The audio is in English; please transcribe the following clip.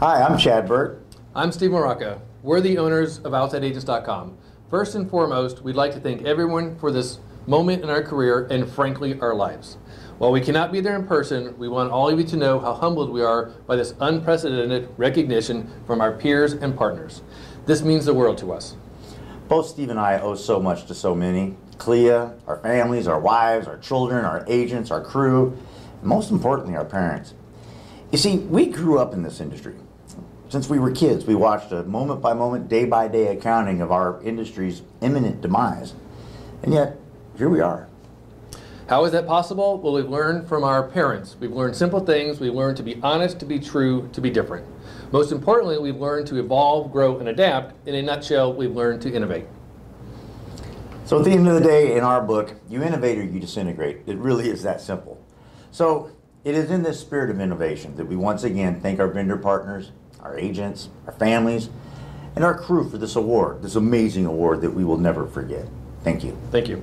Hi, I'm Chad Burt. I'm Steve Maraca. We're the owners of OutsideAgents.com. First and foremost, we'd like to thank everyone for this moment in our career and, frankly, our lives. While we cannot be there in person, we want all of you to know how humbled we are by this unprecedented recognition from our peers and partners. This means the world to us. Both Steve and I owe so much to so many. Clea, our families, our wives, our children, our agents, our crew, and most importantly, our parents. You see, we grew up in this industry. Since we were kids, we watched a moment-by-moment, day-by-day accounting of our industry's imminent demise. And yet, here we are. How is that possible? Well, we've learned from our parents. We've learned simple things. We've learned to be honest, to be true, to be different. Most importantly, we've learned to evolve, grow, and adapt. In a nutshell, we've learned to innovate. So at the end of the day, in our book, you innovate or you disintegrate. It really is that simple. So it is in this spirit of innovation that we once again thank our vendor partners, our agents, our families, and our crew for this award, this amazing award that we will never forget. Thank you. Thank you.